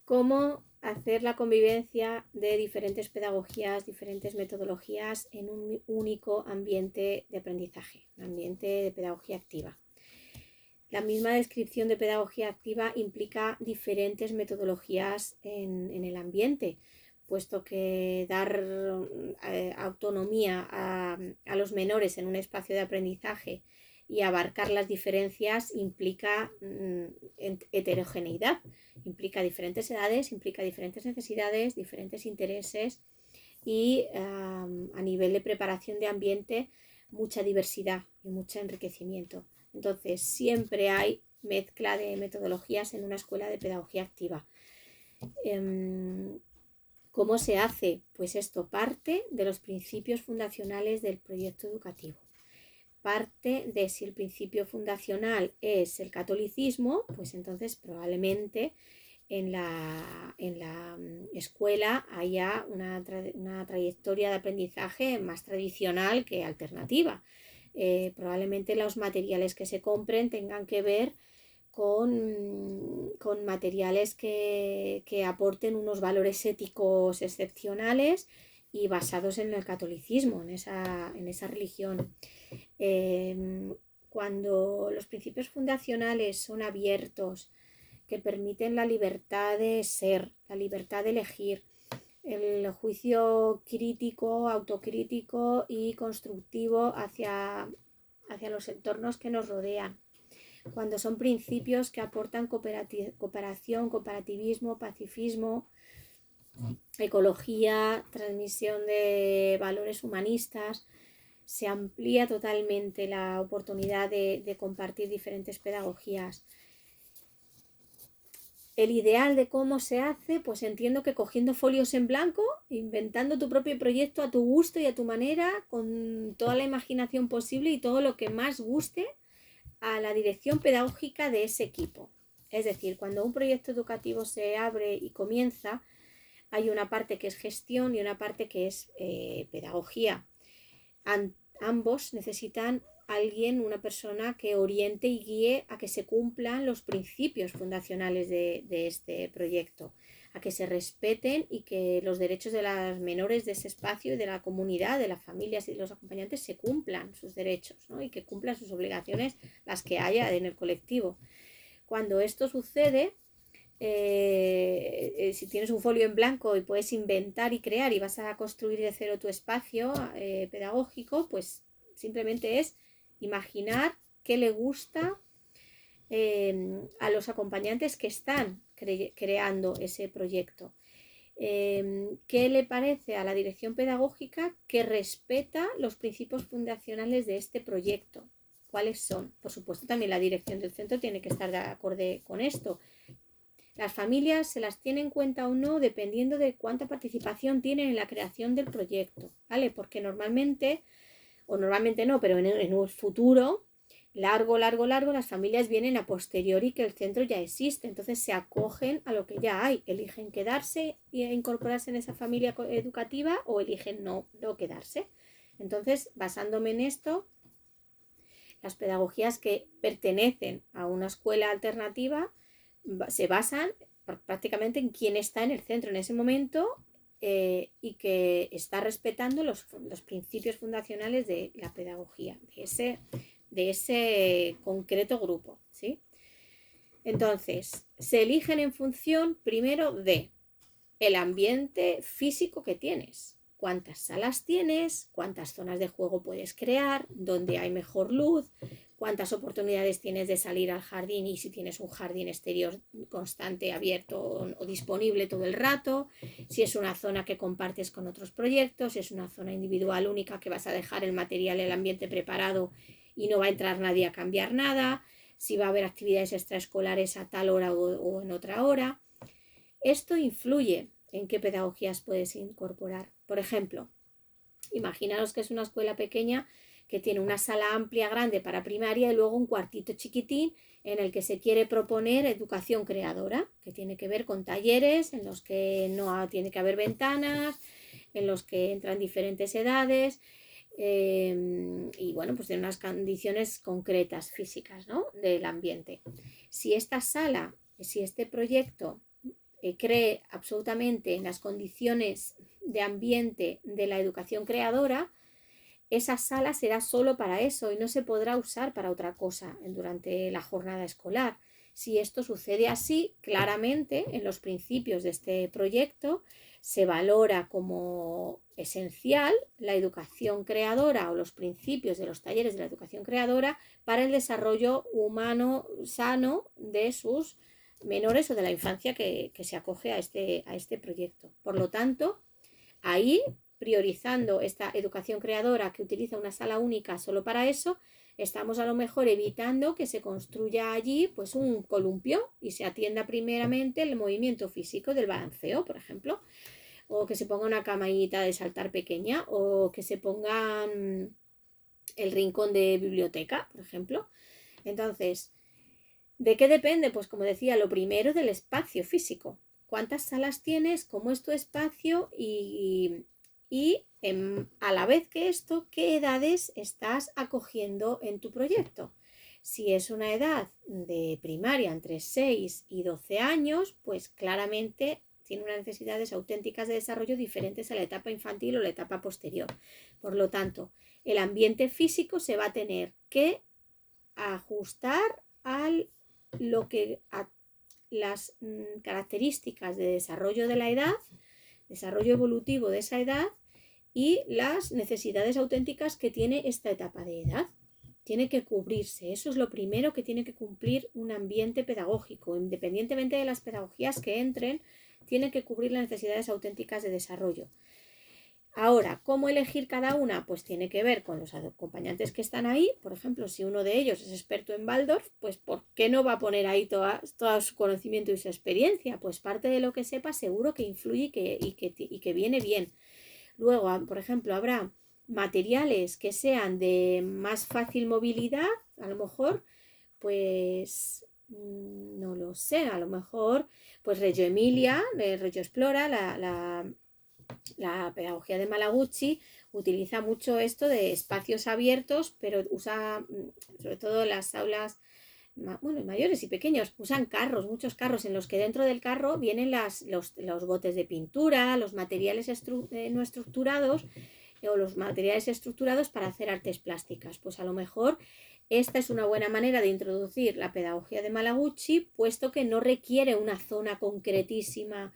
cómo hacer la convivencia de diferentes pedagogías, diferentes metodologías en un único ambiente de aprendizaje, un ambiente de pedagogía activa. La misma descripción de pedagogía activa implica diferentes metodologías en el ambiente, puesto que dar autonomía a los menores en un espacio de aprendizaje y abarcar las diferencias implica heterogeneidad, implica diferentes edades, implica diferentes necesidades, diferentes intereses y a nivel de preparación de ambiente mucha diversidad y mucho enriquecimiento. Entonces siempre hay mezcla de metodologías en una escuela de pedagogía activa. ¿Cómo se hace? Pues esto parte de los principios fundacionales del proyecto educativo. Parte de si el principio fundacional es el catolicismo, pues entonces probablemente en la escuela haya una trayectoria de aprendizaje más tradicional que alternativa. Probablemente los materiales que se compren tengan que ver con materiales que aporten unos valores éticos excepcionales y basados en el catolicismo, en esa religión. Cuando los principios fundacionales son abiertos, que permiten la libertad de ser, la libertad de elegir, el juicio crítico, autocrítico y constructivo hacia los entornos que nos rodean. Cuando son principios que aportan cooperación, cooperativismo, pacifismo, ecología, transmisión de valores humanistas, se amplía totalmente la oportunidad de compartir diferentes pedagogías. El ideal de cómo se hace, pues entiendo que cogiendo folios en blanco, inventando tu propio proyecto a tu gusto y a tu manera, con toda la imaginación posible y todo lo que más guste a la dirección pedagógica de ese equipo. Es decir, cuando un proyecto educativo se abre y comienza, hay una parte que es gestión y una parte que es pedagogía. Ambos necesitan alguien, una persona que oriente y guíe a que se cumplan los principios fundacionales de este proyecto, a que se respeten y que los derechos de las menores de ese espacio y de la comunidad, de las familias y de los acompañantes se cumplan sus derechos, ¿no? Y que cumplan sus obligaciones, las que haya en el colectivo. Cuando esto sucede, si tienes un folio en blanco y puedes inventar y crear y vas a construir de cero tu espacio pedagógico, pues simplemente es imaginar qué le gusta a los acompañantes que están creando ese proyecto. ¿Qué le parece a la dirección pedagógica que respeta los principios fundacionales de este proyecto? ¿Cuáles son? Por supuesto, también la dirección del centro tiene que estar de acuerdo con esto. Las familias se las tiene en cuenta o no dependiendo de cuánta participación tienen en la creación del proyecto, ¿vale? Porque normalmente, o normalmente no, pero en un futuro largo, las familias vienen a posteriori que el centro ya existe, entonces se acogen a lo que ya hay, eligen quedarse e incorporarse en esa familia educativa o eligen no quedarse. Entonces, basándome en esto, las pedagogías que pertenecen a una escuela alternativa se basan prácticamente en quién está en el centro en ese momento y que está respetando los principios fundacionales de la pedagogía, de ese concreto grupo, ¿sí? Entonces, se eligen en función primero de el ambiente físico que tienes. Cuántas salas tienes, cuántas zonas de juego puedes crear, dónde hay mejor luz, cuántas oportunidades tienes de salir al jardín y si tienes un jardín exterior constante, abierto o disponible todo el rato, si es una zona que compartes con otros proyectos, si es una zona individual única que vas a dejar el material, el ambiente preparado y no va a entrar nadie a cambiar nada, si va a haber actividades extraescolares a tal hora o en otra hora. Esto influye en qué pedagogías puedes incorporar. Por ejemplo, imaginaros que es una escuela pequeña que tiene una sala amplia, grande para primaria y luego un cuartito chiquitín en el que se quiere proponer educación creadora, que tiene que ver con talleres en los que no tiene que haber ventanas, en los que entran diferentes edades y bueno, pues de unas condiciones concretas físicas, ¿no? Del ambiente. Si esta sala, si este proyecto cree absolutamente en las condiciones de ambiente de la educación creadora, esa sala será solo para eso y no se podrá usar para otra cosa durante la jornada escolar. Si esto sucede así, claramente en los principios de este proyecto se valora como esencial la educación creadora o los principios de los talleres de la educación creadora para el desarrollo humano sano de sus menores o de la infancia que se acoge a este proyecto. Por lo tanto, ahí, priorizando esta educación creadora que utiliza una sala única solo para eso, estamos a lo mejor evitando que se construya allí pues un columpio y se atienda primeramente el movimiento físico del balanceo, por ejemplo, o que se ponga una camarita de saltar pequeña, o que se ponga el rincón de biblioteca, por ejemplo. Entonces, ¿de qué depende? Pues como decía, lo primero del espacio físico. ¿Cuántas salas tienes? ¿Cómo es tu espacio? A la vez que esto, ¿qué edades estás acogiendo en tu proyecto? Si es una edad de primaria entre 6 y 12 años, pues claramente tiene unas necesidades auténticas de desarrollo diferentes a la etapa infantil o la etapa posterior. Por lo tanto, el ambiente físico se va a tener que ajustar a las características de desarrollo de la edad, desarrollo evolutivo de esa edad y las necesidades auténticas que tiene esta etapa de edad. Tiene que cubrirse, eso es lo primero que tiene que cumplir un ambiente pedagógico, independientemente de las pedagogías que entren, tiene que cubrir las necesidades auténticas de desarrollo. Ahora, ¿cómo elegir cada una? Pues tiene que ver con los acompañantes que están ahí. Por ejemplo, si uno de ellos es experto en Waldorf, pues ¿por qué no va a poner ahí todo su conocimiento y su experiencia? Pues parte de lo que sepa seguro que influye y que viene bien. Luego, por ejemplo, habrá materiales que sean de más fácil movilidad, a lo mejor, pues no lo sé, a lo mejor, pues Reggio Emilia, Reggio Explora, la pedagogía de Malaguchi utiliza mucho esto de espacios abiertos, pero usa, sobre todo las aulas mayores y pequeños, usan carros, muchos carros, en los que dentro del carro vienen los botes de pintura, los materiales no estructurados o los materiales estructurados para hacer artes plásticas. Pues a lo mejor esta es una buena manera de introducir la pedagogía de Malaguchi, puesto que no requiere una zona concretísima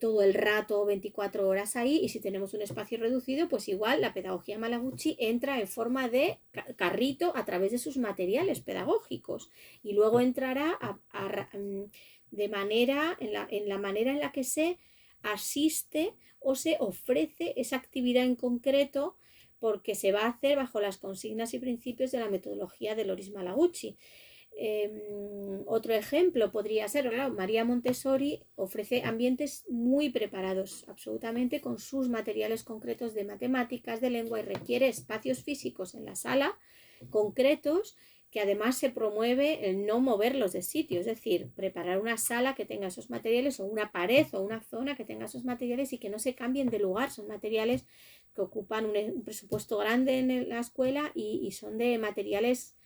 todo el rato, 24 horas ahí, y si tenemos un espacio reducido, pues igual la pedagogía Malaguchi entra en forma de carrito a través de sus materiales pedagógicos y luego entrará de manera, en la manera en la que se asiste o se ofrece esa actividad en concreto, porque se va a hacer bajo las consignas y principios de la metodología de Loris Malaguchi. Otro ejemplo podría ser, claro, María Montessori ofrece ambientes muy preparados, absolutamente, con sus materiales concretos de matemáticas, de lengua, y requiere espacios físicos en la sala concretos, que además se promueve el no moverlos de sitio, es decir, preparar una sala que tenga esos materiales, o una pared o una zona que tenga esos materiales y que no se cambien de lugar. Son materiales que ocupan un presupuesto grande en la escuela y son de materiales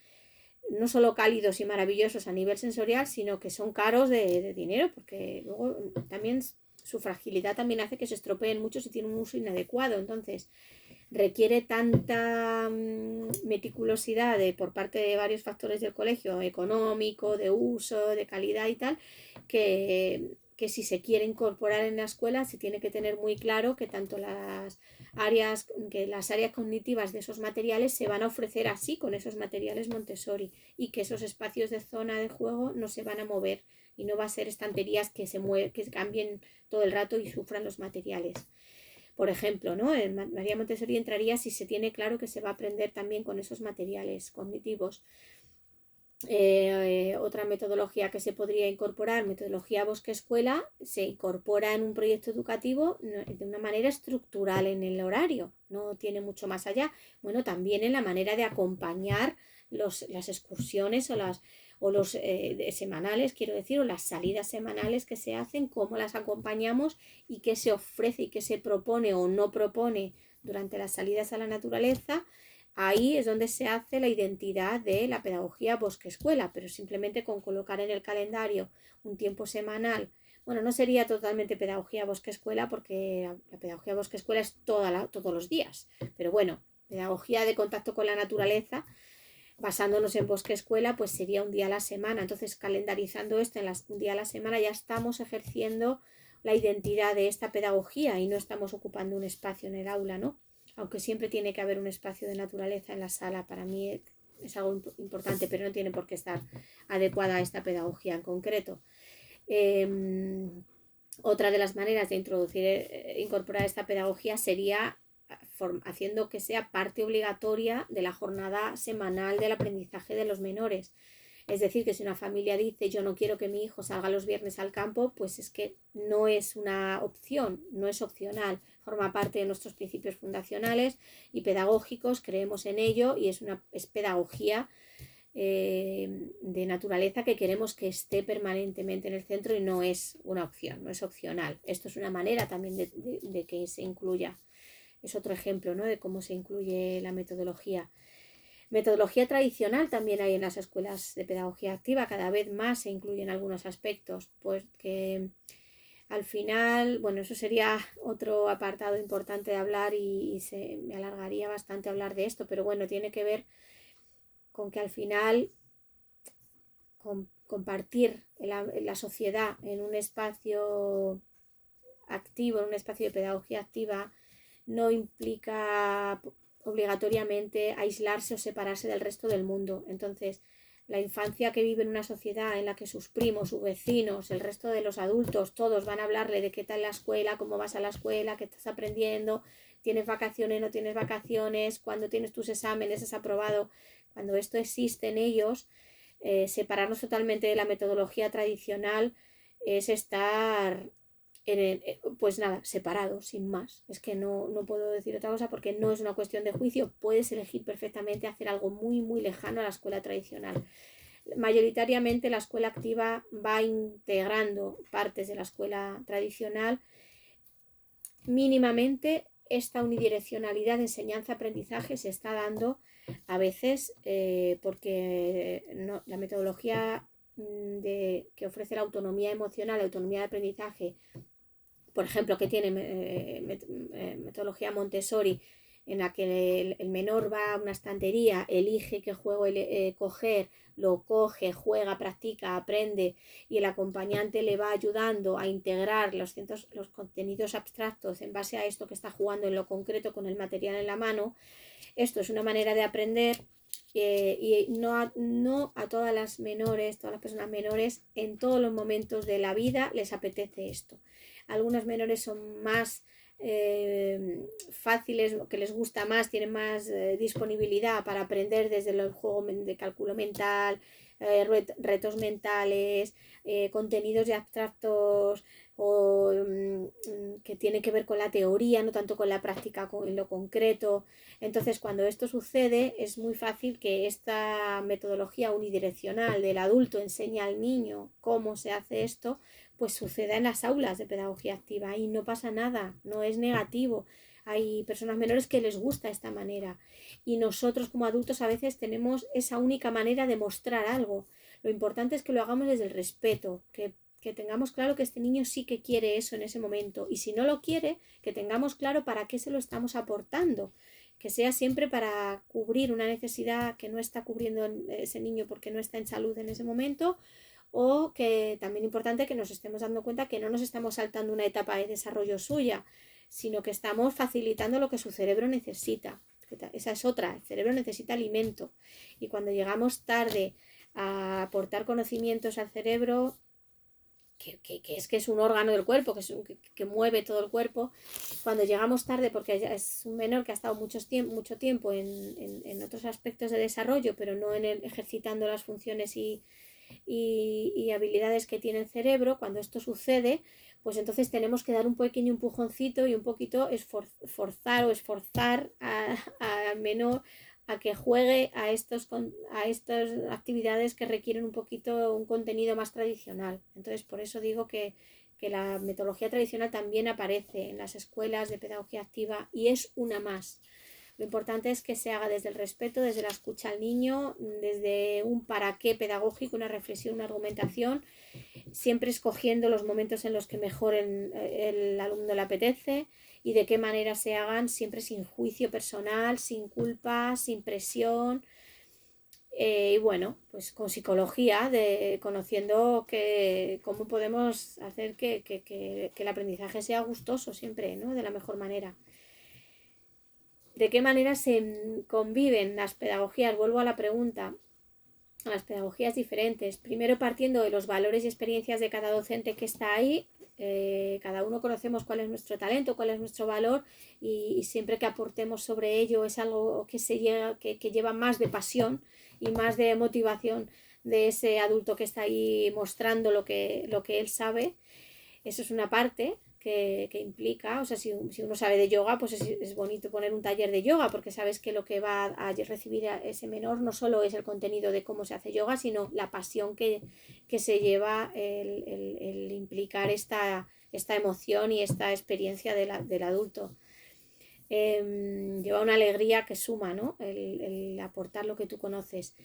no solo cálidos y maravillosos a nivel sensorial, sino que son caros de dinero, porque luego también su fragilidad también hace que se estropeen mucho si tienen un uso inadecuado. Entonces requiere tanta meticulosidad por parte de varios factores del colegio, económico, de uso, de calidad y tal, que si se quiere incorporar en la escuela se tiene que tener muy claro que tanto las áreas cognitivas de esos materiales se van a ofrecer así, con esos materiales Montessori, y que esos espacios de zona de juego no se van a mover y no va a ser estanterías que que cambien todo el rato y sufran los materiales. Por ejemplo, ¿no? En María Montessori entraría si se tiene claro que se va a aprender también con esos materiales cognitivos. Otra metodología que se podría incorporar, metodología bosque-escuela, se incorpora en un proyecto educativo de una manera estructural en el horario, no tiene mucho más allá. Bueno, también en la manera de acompañar las excursiones o los semanales, quiero decir, o las salidas semanales que se hacen, cómo las acompañamos y qué se ofrece y qué se propone o no propone durante las salidas a la naturaleza. Ahí es donde se hace la identidad de la pedagogía bosque-escuela, pero simplemente con colocar en el calendario un tiempo semanal bueno, no sería totalmente pedagogía bosque-escuela porque la pedagogía bosque-escuela es todos los días, pero bueno, pedagogía de contacto con la naturaleza, basándonos en bosque-escuela, pues sería un día a la semana. Entonces, calendarizando esto en un día a la semana, ya estamos ejerciendo la identidad de esta pedagogía y no estamos ocupando un espacio en el aula, ¿no? Aunque siempre tiene que haber un espacio de naturaleza en la sala, para mí es algo importante, pero no tiene por qué estar adecuada a esta pedagogía en concreto. Otra de las maneras de incorporar esta pedagogía sería haciendo que sea parte obligatoria de la jornada semanal del aprendizaje de los menores. Es decir, que si una familia dice yo no quiero que mi hijo salga los viernes al campo, pues es que no es una opción, no es opcional, forma parte de nuestros principios fundacionales y pedagógicos, creemos en ello y es pedagogía de naturaleza que queremos que esté permanentemente en el centro y no es una opción, no es opcional. Esto es una manera también de que se incluya. Es otro ejemplo, ¿no?, de cómo se incluye la metodología. Metodología tradicional también hay en las escuelas de pedagogía activa, cada vez más se incluyen algunos aspectos, pues que al final, bueno, eso sería otro apartado importante de hablar y me alargaría bastante hablar de esto, pero bueno, tiene que ver con que al final compartir la sociedad en un espacio activo, en un espacio de pedagogía activa, no implica obligatoriamente aislarse o separarse del resto del mundo. Entonces, la infancia que vive en una sociedad en la que sus primos, sus vecinos, el resto de los adultos, todos van a hablarle de qué tal la escuela, cómo vas a la escuela, qué estás aprendiendo, tienes vacaciones, no tienes vacaciones, cuando tienes tus exámenes, has aprobado. Cuando esto existe en ellos, separarnos totalmente de la metodología tradicional es estar pues nada, separados, sin más. Es que no puedo decir otra cosa porque no es una cuestión de juicio. Puedes elegir perfectamente hacer algo muy, muy lejano a la escuela tradicional. Mayoritariamente la escuela activa va integrando partes de la escuela tradicional. Mínimamente esta unidireccionalidad de enseñanza-aprendizaje se está dando a veces porque la metodología que ofrece la autonomía emocional, la autonomía de aprendizaje, por ejemplo, que tiene metodología Montessori, en la que el menor va a una estantería, elige qué juego coger, lo coge, juega, practica, aprende y el acompañante le va ayudando a integrar los contenidos abstractos en base a esto que está jugando en lo concreto con el material en la mano. Esto es una manera de aprender y no a todas las personas menores en todos los momentos de la vida les apetece esto. Algunos menores son más fáciles, que les gusta más, tienen más disponibilidad para aprender desde el juego de cálculo mental, retos mentales, contenidos de abstractos o que tienen que ver con la teoría, no tanto con la práctica en lo concreto. Entonces, cuando esto sucede, es muy fácil que esta metodología unidireccional del adulto enseña al niño cómo se hace esto, pues suceda en las aulas de pedagogía activa y no pasa nada, no es negativo. Hay personas menores que les gusta esta manera y nosotros como adultos a veces tenemos esa única manera de mostrar algo. Lo importante es que lo hagamos desde el respeto, que tengamos claro que este niño sí que quiere eso en ese momento y si no lo quiere, que tengamos claro para qué se lo estamos aportando, que sea siempre para cubrir una necesidad que no está cubriendo ese niño porque no está en salud en ese momento, o que también importante que nos estemos dando cuenta que no nos estamos saltando una etapa de desarrollo suya, sino que estamos facilitando lo que su cerebro necesita. Esa es otra, el cerebro necesita alimento y cuando llegamos tarde a aportar conocimientos al cerebro, que es un órgano del cuerpo, que mueve todo el cuerpo, cuando llegamos tarde porque es un menor que ha estado mucho tiempo en otros aspectos de desarrollo, pero no ejercitando las funciones y habilidades que tiene el cerebro, cuando esto sucede, pues entonces tenemos que dar un pequeño empujoncito y un poquito esforzar al menor a que juegue a estas actividades que requieren un poquito un contenido más tradicional. Entonces, por eso digo que la metodología tradicional también aparece en las escuelas de pedagogía activa y es una más. Lo importante es que se haga desde el respeto, desde la escucha al niño, desde un para qué pedagógico, una reflexión, una argumentación, siempre escogiendo los momentos en los que mejor el alumno le apetece y de qué manera se hagan, siempre sin juicio personal, sin culpa, sin presión. Y bueno, pues con psicología, conociendo cómo podemos hacer que el aprendizaje sea gustoso siempre, ¿no? De la mejor manera. ¿De qué manera se conviven las pedagogías? Vuelvo a la pregunta. A las pedagogías diferentes. Primero partiendo de los valores y experiencias de cada docente que está ahí. Cada uno conocemos cuál es nuestro talento, cuál es nuestro valor y siempre que aportemos sobre ello es algo que lleva más de pasión y más de motivación de ese adulto que está ahí mostrando lo que él sabe. Eso es una parte que implica, o sea, si uno sabe de yoga, pues es bonito poner un taller de yoga, porque sabes que lo que va a recibir a ese menor no solo es el contenido de cómo se hace yoga, sino la pasión que se lleva el implicar esta emoción y esta experiencia del adulto. Lleva una alegría que suma, ¿no? El aportar lo que tú conoces.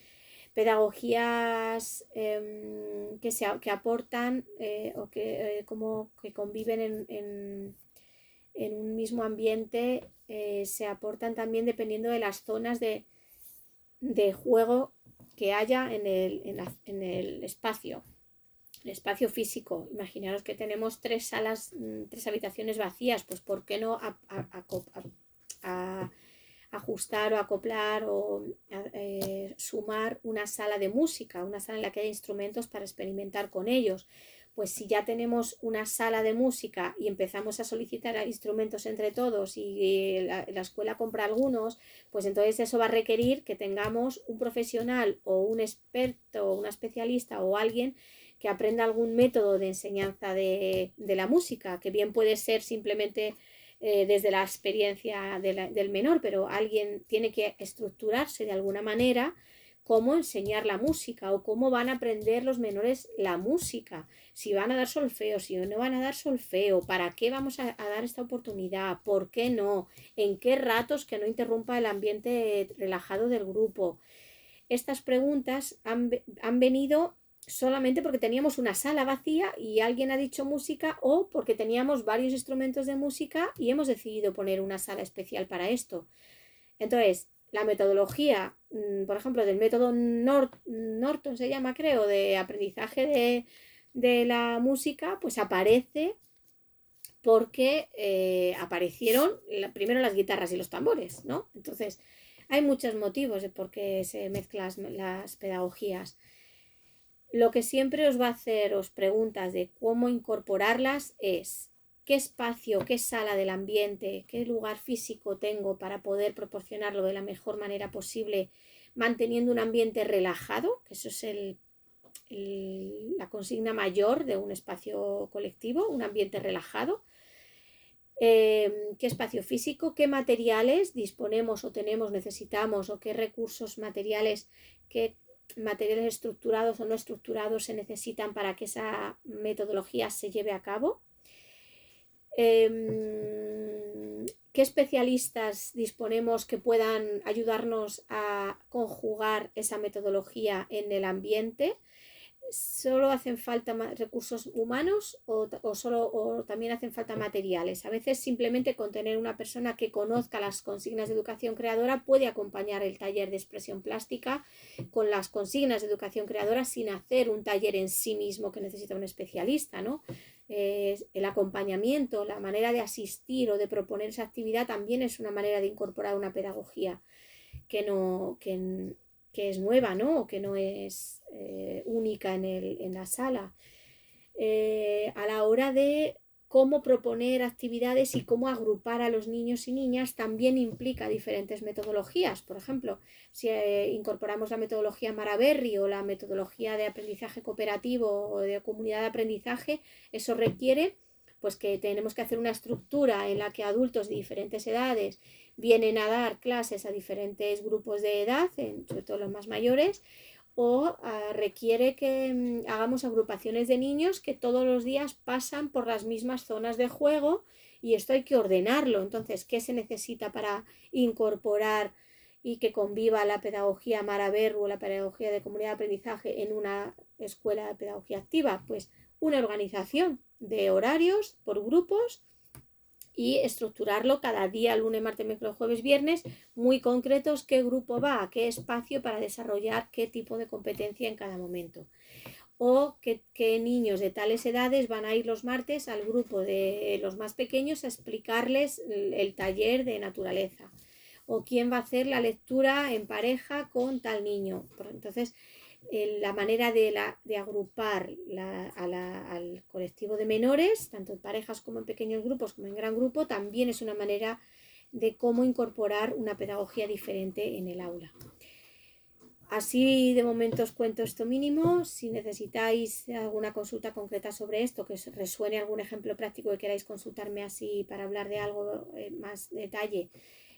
Pedagogías que aportan o que conviven en un mismo ambiente, se aportan también dependiendo de las zonas de juego que haya en el espacio. El espacio físico. Imaginaros que tenemos 3 salas, 3 habitaciones vacías, pues ¿por qué no ajustar o acoplar o sumar una sala de música, una sala en la que haya instrumentos para experimentar con ellos? Pues si ya tenemos una sala de música y empezamos a solicitar instrumentos entre todos y la escuela compra algunos, pues entonces eso va a requerir que tengamos un profesional o un experto, una especialista o alguien que aprenda algún método de enseñanza de la música, que bien puede ser simplemente desde la experiencia del menor, pero alguien tiene que estructurarse de alguna manera cómo enseñar la música o cómo van a aprender los menores la música, si van a dar solfeo, si no van a dar solfeo, para qué vamos a dar esta oportunidad, por qué no, en qué ratos que no interrumpa el ambiente relajado del grupo. Estas preguntas han venido solamente porque teníamos una sala vacía y alguien ha dicho música, o porque teníamos varios instrumentos de música y hemos decidido poner una sala especial para esto. Entonces, la metodología, por ejemplo, del método Norton se llama, creo, de aprendizaje de la música, pues aparece porque aparecieron primero las guitarras y los tambores, ¿no? Entonces, hay muchos motivos de por qué se mezclan las pedagogías. Lo que siempre os va a haceros preguntas de cómo incorporarlas es qué espacio, qué sala del ambiente, qué lugar físico tengo para poder proporcionarlo de la mejor manera posible, manteniendo un ambiente relajado, que eso es la consigna mayor de un espacio colectivo, un ambiente relajado. Qué espacio físico, qué materiales disponemos o tenemos, necesitamos, o qué recursos materiales, qué materiales estructurados o no estructurados se necesitan para que esa metodología se lleve a cabo. ¿Qué especialistas disponemos que puedan ayudarnos a conjugar esa metodología en el ambiente? ¿Solo hacen falta recursos humanos o también hacen falta materiales? A veces simplemente con tener una persona que conozca las consignas de educación creadora puede acompañar el taller de expresión plástica con las consignas de educación creadora sin hacer un taller en sí mismo que necesita un especialista, ¿no? El acompañamiento, la manera de asistir o de proponer esa actividad también es una manera de incorporar una pedagogía que es nueva, ¿no? O que no es única en la sala. A la hora de cómo proponer actividades y cómo agrupar a los niños y niñas también implica diferentes metodologías. Por ejemplo, si incorporamos la metodología Maraberry o la metodología de aprendizaje cooperativo o de comunidad de aprendizaje, eso requiere pues que tenemos que hacer una estructura en la que adultos de diferentes edades vienen a dar clases a diferentes grupos de edad, sobre todo los más mayores, o requiere que hagamos agrupaciones de niños que todos los días pasan por las mismas zonas de juego y esto hay que ordenarlo. Entonces, ¿qué se necesita para incorporar y que conviva la pedagogía Maraberru o la pedagogía de comunidad de aprendizaje en una escuela de pedagogía activa? Pues una organización de horarios por grupos y estructurarlo cada día, lunes, martes, miércoles, jueves, viernes, muy concretos, qué grupo va, a qué espacio para desarrollar qué tipo de competencia en cada momento. O qué niños de tales edades van a ir los martes al grupo de los más pequeños a explicarles el taller de naturaleza. O quién va a hacer la lectura en pareja con tal niño. Entonces, la manera de agrupar al colectivo de menores, tanto en parejas como en pequeños grupos, como en gran grupo, también es una manera de cómo incorporar una pedagogía diferente en el aula. Así de momento os cuento esto mínimo. Si necesitáis alguna consulta concreta sobre esto, que os resuene algún ejemplo práctico que queráis consultarme así para hablar de algo más detalle,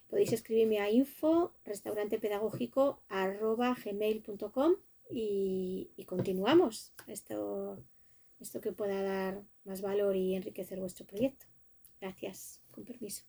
podéis escribirme a info@restaurantepedagógico@gmail.com y continuamos esto que pueda dar más valor y enriquecer vuestro proyecto. Gracias, con permiso.